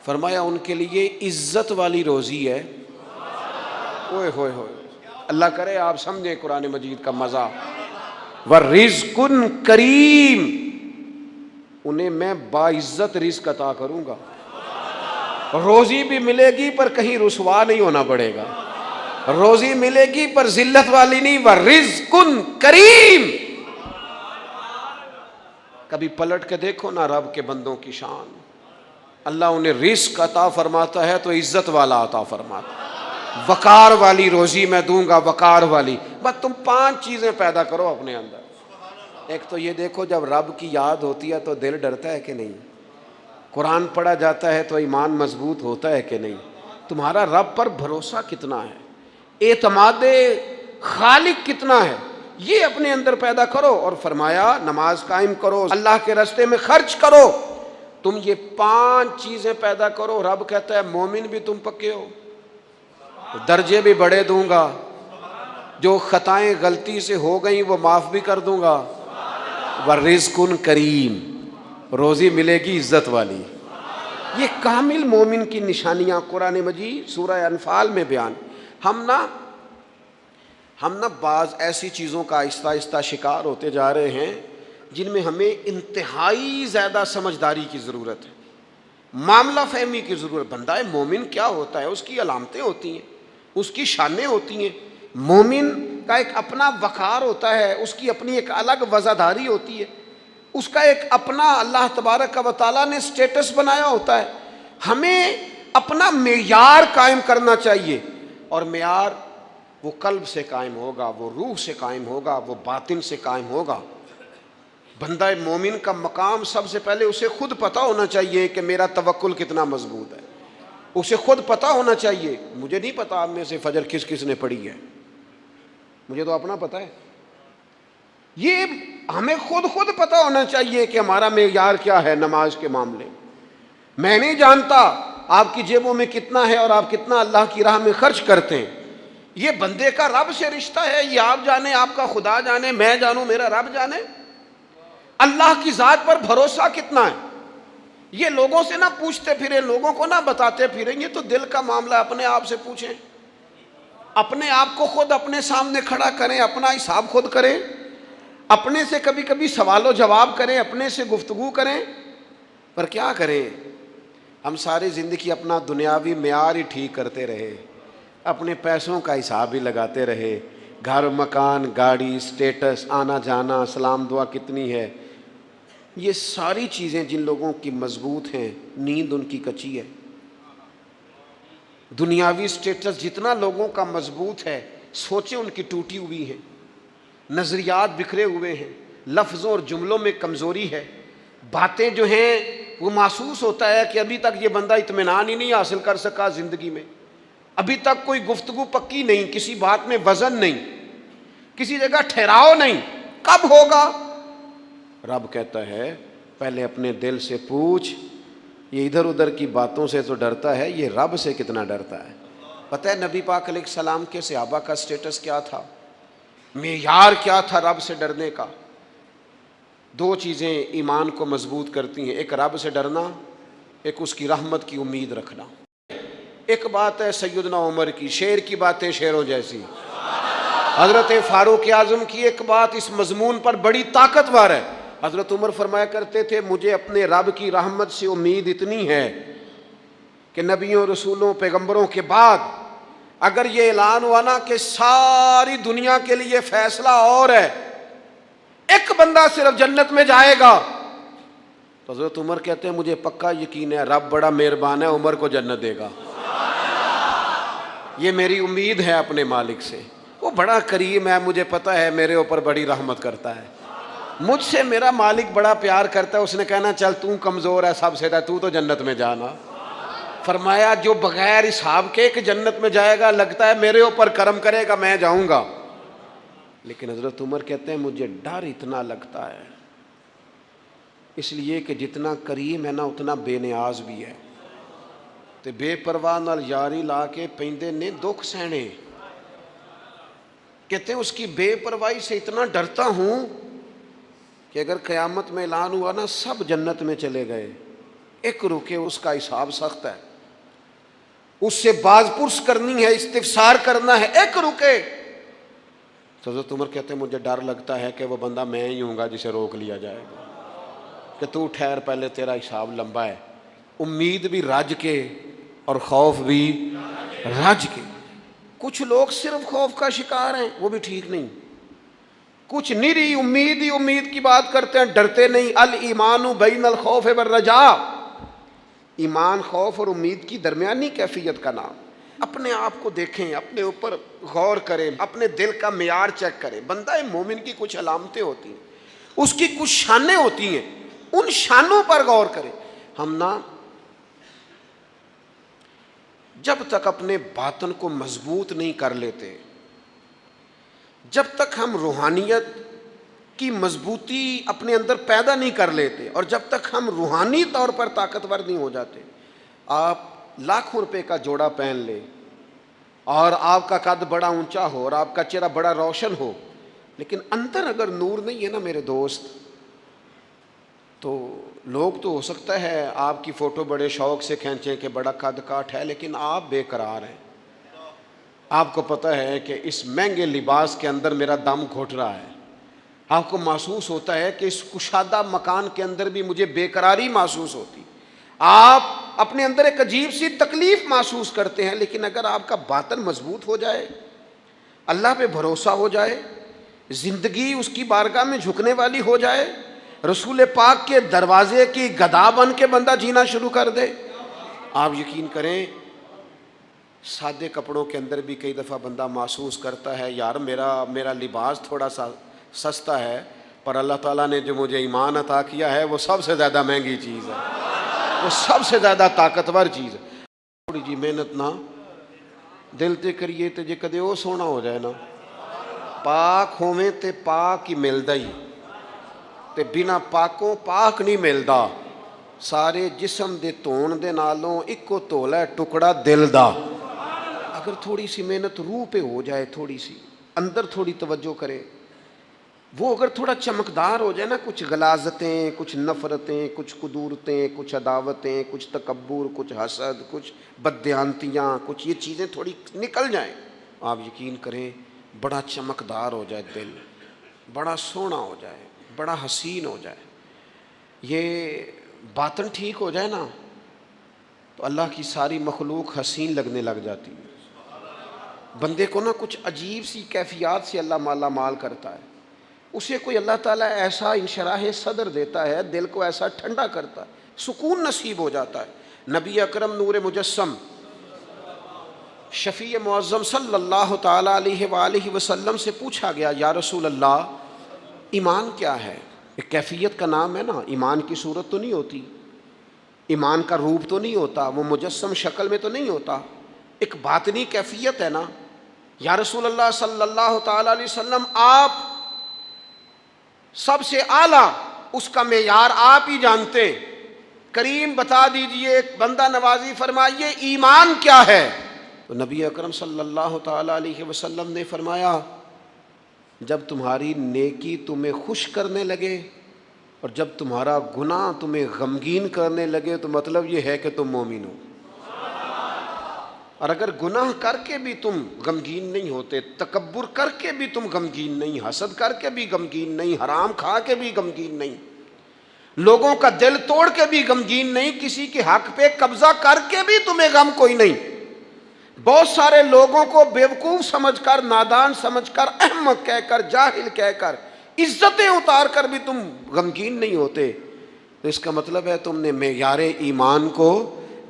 فرمایا ان کے لیے عزت والی روزی ہے. اوئے ہوئے ہوئے، اللہ کرے آپ سمجھیں قرآن مجید کا مزہ. وَرِزْقٌ کریم، انہیں میں باعزت رزق عطا کروں گا. روزی بھی ملے گی پر کہیں رسوا نہیں ہونا پڑے گا. روزی ملے گی پر ذلت والی نہیں. وَرِزْقٌ کریم. کبھی پلٹ کے دیکھو نا رب کے بندوں کی شان. اللہ انہیں رزق عطا فرماتا ہے تو عزت والا عطا فرماتا ہے. وقار والی روزی میں دوں گا، وقار والی. بس تم 5 چیزیں پیدا کرو اپنے اندر. ایک تو یہ دیکھو جب رب کی یاد ہوتی ہے تو دل ڈرتا ہے کہ نہیں؟ قرآن پڑھا جاتا ہے تو ایمان مضبوط ہوتا ہے کہ نہیں؟ تمہارا رب پر بھروسہ کتنا ہے، اعتماد خالق کتنا ہے، یہ اپنے اندر پیدا کرو. اور فرمایا نماز قائم کرو، اللہ کے راستے میں خرچ کرو. تم یہ 5 چیزیں پیدا کرو، رب کہتا ہے مومن بھی تم پکے ہو، درجے بھی بڑے دوں گا، جو خطائیں غلطی سے ہو گئیں وہ معاف بھی کر دوں گا. وَرِزْقٌ کریم، روزی ملے گی عزت والی. یہ کامل مومن کی نشانیاں قرآن مجید سورہ انفال میں بیان. ہم نا بعض ایسی چیزوں کا آہستہ آہستہ شکار ہوتے جا رہے ہیں جن میں ہمیں انتہائی زیادہ سمجھداری کی ضرورت ہے، معاملہ فہمی کی ضرورت. بندہ مومن کیا ہوتا ہے، اس کی علامتیں ہوتی ہیں، اس کی شانیں ہوتی ہیں. مومن کا ایک اپنا وقار ہوتا ہے، اس کی اپنی ایک الگ وزاداری ہوتی ہے، اس کا ایک اپنا اللہ تبارک و تعالیٰ نے سٹیٹس بنایا ہوتا ہے. ہمیں اپنا معیار قائم کرنا چاہیے، اور معیار وہ قلب سے قائم ہوگا، وہ روح سے قائم ہوگا، وہ باطن سے قائم ہوگا. بندہ مومن کا مقام سب سے پہلے اسے خود پتہ ہونا چاہیے کہ میرا توکل کتنا مضبوط ہے. اسے خود پتہ ہونا چاہیے. مجھے نہیں پتا آپ میں سے فجر کس کس نے پڑھی ہے، مجھے تو اپنا پتہ ہے. یہ ہمیں خود پتہ ہونا چاہیے کہ ہمارا معیار کیا ہے نماز کے معاملے میں. میں نہیں جانتا آپ کی جیبوں میں کتنا ہے اور آپ کتنا اللہ کی راہ میں خرچ کرتے ہیں. یہ بندے کا رب سے رشتہ ہے، یہ آپ جانے، آپ کا خدا جانے، میں جانوں، میرا رب جانے. اللہ کی ذات پر بھروسہ کتنا ہے، یہ لوگوں سے نہ پوچھتے پھریں، لوگوں کو نہ بتاتے پھریں. یہ تو دل کا معاملہ، اپنے آپ سے پوچھیں، اپنے آپ کو خود اپنے سامنے کھڑا کریں، اپنا حساب خود کریں، اپنے سے کبھی کبھی سوال و جواب کریں، اپنے سے گفتگو کریں. پر کیا کریں، ہم ساری زندگی اپنا دنیاوی معیار ہی ٹھیک کرتے رہے، اپنے پیسوں کا حساب ہی لگاتے رہے. گھر، مکان، گاڑی، سٹیٹس، آنا جانا، سلام دعا کتنی ہے. یہ ساری چیزیں جن لوگوں کی مضبوط ہیں، نیند ان کی کچی ہے. دنیاوی سٹیٹس جتنا لوگوں کا مضبوط ہے، سوچیں ان کی ٹوٹی ہوئی ہیں، نظریات بکھرے ہوئے ہیں، لفظوں اور جملوں میں کمزوری ہے. باتیں جو ہیں وہ محسوس ہوتا ہے کہ ابھی تک یہ بندہ اطمینان ہی نہیں حاصل کر سکا زندگی میں، ابھی تک کوئی گفتگو پکی نہیں، کسی بات میں وزن نہیں، کسی جگہ ٹھہراؤ نہیں. کب ہوگا؟ رب کہتا ہے پہلے اپنے دل سے پوچھ. یہ ادھر ادھر کی باتوں سے تو ڈرتا ہے، یہ رب سے کتنا ڈرتا ہے. پتہ ہے نبی پاک علیہ السلام کے صحابہ کا سٹیٹس کیا تھا، معیار کیا تھا رب سے ڈرنے کا؟ 2 چیزیں ایمان کو مضبوط کرتی ہیں، ایک رب سے ڈرنا، ایک اس کی رحمت کی امید رکھنا. ایک بات ہے سیدنا عمر کی، شیر کی باتیں شیروں جیسی. حضرت فاروق اعظم کی ایک بات اس مضمون پر بڑی طاقتور ہے. حضرت عمر فرمایا کرتے تھے مجھے اپنے رب کی رحمت سے امید اتنی ہے کہ نبیوں، رسولوں، پیغمبروں کے بعد اگر یہ اعلان ہوا نا کہ ساری دنیا کے لیے فیصلہ اور ہے، ایک بندہ صرف جنت میں جائے گا، تو حضرت عمر کہتے ہیں مجھے پکا یقین ہے رب بڑا مہربان ہے، عمر کو جنت دے گا. یہ میری امید ہے اپنے مالک سے، وہ بڑا کریم ہے، مجھے پتہ ہے میرے اوپر بڑی رحمت کرتا ہے، مجھ سے میرا مالک بڑا پیار کرتا ہے. اس نے کہنا چل تو کمزور ہے سب سے، تو جنت میں جانا. فرمایا جو بغیر حساب کے کہ جنت میں جائے گا، لگتا ہے میرے اوپر کرم کرے گا میں جاؤں گا. لیکن حضرت عمر کہتے ہیں مجھے ڈر اتنا لگتا ہے، اس لیے کہ جتنا کریم ہے نا اتنا بے نیاز بھی ہے. تے بے پرواہ نال یاری لا کے پیندے نے دکھ سہنے. کہتے ہیں اس کی بے پرواہی سے اتنا ڈرتا ہوں کہ اگر قیامت میں اعلان ہوا نا سب جنت میں چلے گئے ایک رکے اس کا حساب سخت ہے، اس سے باز پرس کرنی ہے، استفسار کرنا ہے، ایک رکے. تو حضرت عمر کہتے ہیں مجھے ڈر لگتا ہے کہ وہ بندہ میں ہی ہوں گا جسے روک لیا جائے گا کہ تو ٹھہر پہلے تیرا حساب لمبا ہے. امید بھی رج کے اور خوف بھی رج کے. کچھ لوگ صرف خوف کا شکار ہیں، وہ بھی ٹھیک نہیں. کچھ نری امید ہی امید کی بات کرتے ہیں، ڈرتے نہیں. الایمان بین الخوف والرجاء، ایمان خوف اور امید کی درمیانی کیفیت کا نام. اپنے آپ کو دیکھیں، اپنے اوپر غور کریں، اپنے دل کا معیار چیک کریں. بندہ مومن کی کچھ علامتیں ہوتی ہیں، اس کی کچھ شانیں ہوتی ہیں، ان شانوں پر غور کریں. ہم جب تک اپنے باطن کو مضبوط نہیں کر لیتے، جب تک ہم روحانیت کی مضبوطی اپنے اندر پیدا نہیں کر لیتے، اور جب تک ہم روحانی طور پر طاقتور نہیں ہو جاتے، آپ لاکھوں روپے کا جوڑا پہن لیں اور آپ کا قد بڑا اونچا ہو اور آپ کا چہرہ بڑا روشن ہو، لیکن اندر اگر نور نہیں ہے نا میرے دوست، تو لوگ تو ہو سکتا ہے آپ کی فوٹو بڑے شوق سے کھینچیں کہ بڑا قد کاٹ ہے، لیکن آپ بے قرار ہیں. آپ کو پتہ ہے کہ اس مہنگے لباس کے اندر میرا دم گھٹ رہا ہے. آپ کو محسوس ہوتا ہے کہ اس کشادہ مکان کے اندر بھی مجھے بے قراری محسوس ہوتی. آپ اپنے اندر ایک عجیب سی تکلیف محسوس کرتے ہیں. لیکن اگر آپ کا باطن مضبوط ہو جائے، اللہ پہ بھروسہ ہو جائے، زندگی اس کی بارگاہ میں جھکنے والی ہو جائے، رسول پاک کے دروازے کی گدا بن کے بندہ جینا شروع کر دے، آپ یقین کریں سادے کپڑوں کے اندر بھی کئی دفعہ بندہ محسوس کرتا ہے یار میرا لباس تھوڑا سا سستا ہے، پر اللہ تعالیٰ نے جو مجھے ایمان عطا کیا ہے وہ سب سے زیادہ مہنگی چیز ہے، وہ سب سے زیادہ طاقتور چیز ہے. تھوڑی جی محنت نہ دل تے کریے تے جے کدے وہ سونا ہو جائے نا، پاک ہوویں تے پاک ہی ملدا ہی، تے بنا پاکوں پاک نہیں ملدا. سارے جسم دے دھون دے نالوں اکو تولا ہے ٹکڑا دل دا. اگر تھوڑی سی محنت روح پہ ہو جائے، تھوڑی سی اندر تھوڑی توجہ کرے، وہ اگر تھوڑا چمکدار ہو جائے نا، کچھ غلاظتیں، کچھ نفرتیں، کچھ قدورتیں، کچھ عداوتیں، کچھ تکبر، کچھ حسد، کچھ بددیانتیاں، کچھ یہ چیزیں تھوڑی نکل جائیں، آپ یقین کریں بڑا چمکدار ہو جائے دل، بڑا سونا ہو جائے، بڑا حسین ہو جائے. یہ باطن ٹھیک ہو جائے نا تو اللہ کی ساری مخلوق حسین لگنے لگ جاتی ہے. بندے کو نا کچھ عجیب سی کیفیات سے اللہ مالا مال کرتا ہے. اسے کوئی اللہ تعالیٰ ایسا انشراح صدر دیتا ہے، دل کو ایسا ٹھنڈا کرتا ہے، سکون نصیب ہو جاتا ہے. نبی اکرم نور مجسم شفیع معظم صلی اللہ تعالیٰ علیہ وآلہ وسلم سے پوچھا گیا یا رسول اللہ ایمان کیا ہے؟ ایک کیفیت کا نام ہے نا. ایمان کی صورت تو نہیں ہوتی، ایمان کا روپ تو نہیں ہوتا، وہ مجسم شکل میں تو نہیں ہوتا، ایک باطنی کیفیت ہے نا. یا رسول اللہ صلی اللہ تعالیٰ علیہ وسلم آپ سب سے اعلیٰ، اس کا معیار آپ ہی جانتے، کریم بتا دیجئے، ایک بندہ نوازی فرمائیے ایمان کیا ہے؟ تو نبی اکرم صلی اللہ تعالیٰ علیہ وسلم نے فرمایا جب تمہاری نیکی تمہیں خوش کرنے لگے اور جب تمہارا گناہ تمہیں غمگین کرنے لگے تو مطلب یہ ہے کہ تم مومن ہو. اور اگر گناہ کر کے بھی تم غمگین نہیں ہوتے، تکبر کر کے بھی تم غمگین نہیں، حسد کر کے بھی غمگین نہیں، حرام کھا کے بھی غمگین نہیں، لوگوں کا دل توڑ کے بھی غمگین نہیں، کسی کے حق پہ قبضہ کر کے بھی تمہیں غم کوئی نہیں، بہت سارے لوگوں کو بیوقوف سمجھ کر، نادان سمجھ کر، احمق کہہ کر، جاہل کہہ کر، عزتیں اتار کر بھی تم غمگین نہیں ہوتے، تو اس کا مطلب ہے تم نے معیار ایمان کو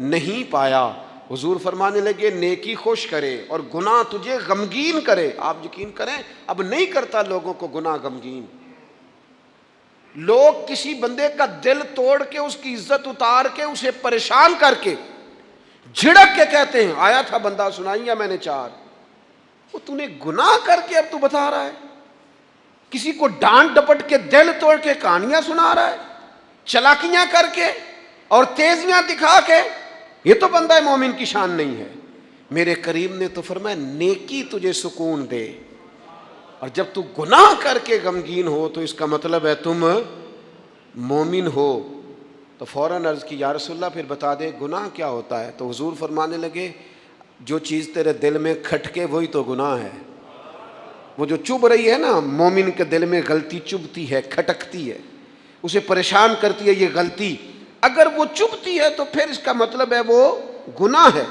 نہیں پایا. حضور فرمانے لگے نیکی خوش کرے اور گناہ تجھے غمگین کرے. آپ یقین کریں اب نہیں کرتا لوگوں کو گناہ غمگین. لوگ کسی بندے کا دل توڑ کے، اس کی عزت اتار کے، اسے پریشان کر کے، جھڑک کے کہتے ہیں آیا تھا بندہ سنائیا میں نے 4، وہ تو نے گناہ کر کے اب تو بتا رہا ہے. کسی کو ڈانٹ ڈپٹ کے دل توڑ کے کہانیاں سنا رہا ہے، چلاکیاں کر کے اور تیزیاں دکھا کے. یہ تو بندہ مومن کی شان نہیں ہے. میرے کریم نے تو فرمایا نیکی تجھے سکون دے، اور جب تو گناہ کر کے غمگین ہو تو اس کا مطلب ہے تم مومن ہو. تو فوراً عرض کی یا رسول اللہ پھر بتا دیں گناہ کیا ہوتا ہے؟ تو حضور فرمانے لگے جو چیز تیرے دل میں کھٹکے وہی تو گناہ ہے۔ وہ جو چبھ رہی ہے نا، مومن کے دل میں غلطی چبھتی ہے، کھٹکتی ہے، اسے پریشان کرتی ہے یہ غلطی، اگر وہ چبھتی ہے تو پھر اس کا مطلب ہے وہ گناہ ہے۔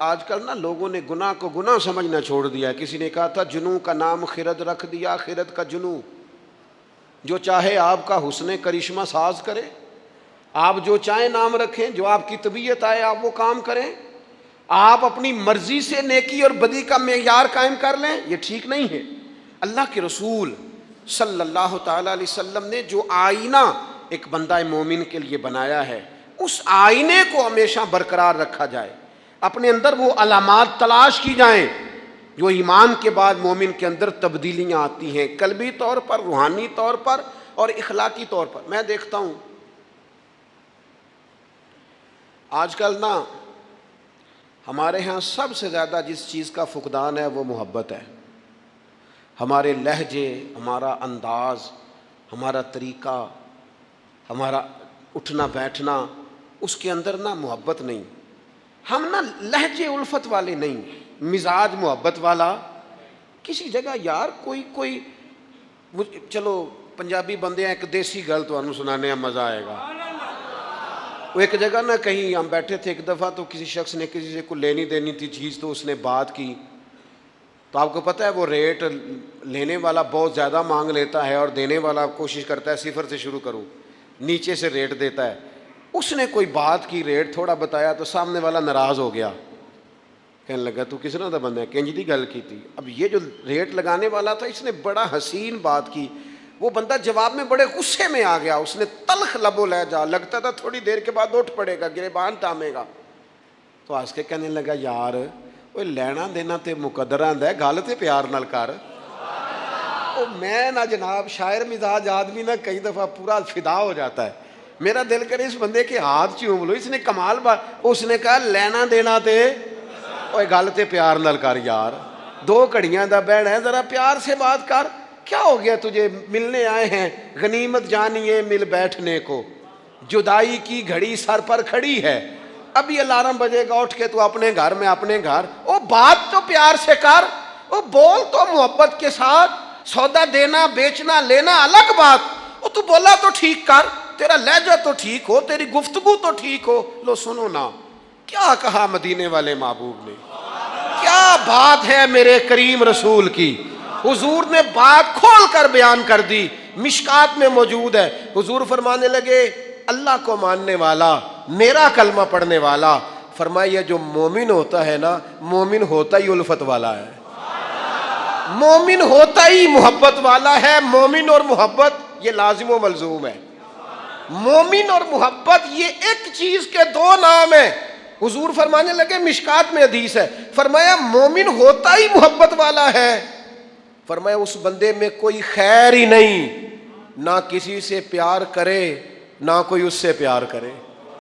آج کل نا لوگوں نے گناہ کو گناہ سمجھنا چھوڑ دیا۔ کسی نے کہا تھا جنوں کا نام خرد رکھ دیا، خرد کا جنوں، جو چاہے آپ کا حسن کرشمہ ساز کرے، آپ جو چاہیں نام رکھیں، جو آپ کی طبیعت آئے آپ وہ کام کریں، آپ اپنی مرضی سے نیکی اور بدی کا معیار قائم کر لیں، یہ ٹھیک نہیں ہے۔ اللہ کے رسول صلی اللہ تعالیٰ علیہ وسلم نے جو آئینہ ایک بندہ مومن کے لیے بنایا ہے، اس آئینے کو ہمیشہ برقرار رکھا جائے، اپنے اندر وہ علامات تلاش کی جائیں جو ایمان کے بعد مومن کے اندر تبدیلیاں آتی ہیں، قلبی طور پر، روحانی طور پر اور اخلاقی طور پر۔ میں دیکھتا ہوں آج کل نا ہمارے ہاں سب سے زیادہ جس چیز کا فقدان ہے وہ محبت ہے۔ ہمارے لہجے، ہمارا انداز، ہمارا طریقہ، ہمارا اٹھنا بیٹھنا، اس کے اندر نا محبت نہیں۔ ہم نا لہجے الفت والے نہیں، مزاج محبت والا۔ کسی جگہ یار کوئی چلو پنجابی بندے ہیں، ایک دیسی گل تو انہوں سنانے میں مزہ آئے گا۔ وہ ایک جگہ نا کہیں ہم بیٹھے تھے ایک دفعہ، تو کسی شخص نے کسی سے کوئی لینی دینی تھی چیز، تو اس نے بات کی، تو آپ کو پتہ ہے وہ ریٹ لینے والا بہت زیادہ مانگ لیتا ہے اور دینے والا کوشش کرتا ہے صفر سے شروع کروں، نیچے سے ریٹ دیتا ہے۔ اس نے کوئی بات کی، ریٹ تھوڑا بتایا تو سامنے والا ناراض ہو گیا، کہنے لگا تو کس طرح کا بندہ ہے، کنج دی گل کی تھی۔ اب یہ جو ریٹ لگانے والا تھا اس نے بڑا حسین بات کی، وہ بندہ جواب میں بڑے غصے میں آ گیا، اس نے تلخ لب و لہجہ، لگتا تھا تھوڑی دیر کے بعد اٹھ پڑے گا، گریبان تامے گا۔ تو ہنس کے کہنے لگا یار وہ لینا دینا تے مقدرہ ہے، گل تے پیار نال کر۔ او میں نہ جناب شاعر مزاج آدمی نہ کئی دفعہ پورا فدا ہو جاتا ہے، میرا دل کرے اس بندے کے ہاتھ چوم لو، اس نے کمال بات، اس نے کہا لینا دینا تے اوے گل تے پیار نال کر یار، دو گھڑیاں دا بہن ہے، ذرا پیار سے بات کر، کیا ہو گیا تجھے، ملنے آئے ہیں، غنیمت جانیے مل بیٹھنے کو، جدائی کی گھڑی سر پر کھڑی ہے، ابھی الارم بجے گا اٹھ کے تو اپنے گھر میں اپنے گھر، او بات تو پیار سے کر، او بول تو محبت کے ساتھ، سودا دینا بیچنا لینا الگ بات، او تو بولا تو ٹھیک کر، تیرا لہجہ تو ٹھیک ہو، تیری گفتگو تو ٹھیک ہو۔ لو سنو نا کیا کہا مدینے والے محبوب نے، کیا بات ہے میرے کریم رسول کی، حضور نے بات کھول کر بیان کر دی، مشکات میں موجود ہے۔ حضور فرمانے لگے اللہ کو ماننے والا، میرا کلمہ پڑھنے والا، فرمایا جو مومن ہوتا ہے نا، مومن ہوتا ہی الفت والا ہے، مومن ہوتا ہی محبت والا ہے۔ مومن اور محبت یہ لازم و ملزوم ہے، مومن اور محبت یہ ایک چیز کے دو نام ہیں۔ حضور فرمانے لگے مشکات میں حدیث ہے، فرمایا مومن ہوتا ہی محبت والا ہے، فرمایا اس بندے میں کوئی خیر ہی نہیں، نہ کسی سے پیار کرے نہ کوئی اس سے پیار کرے۔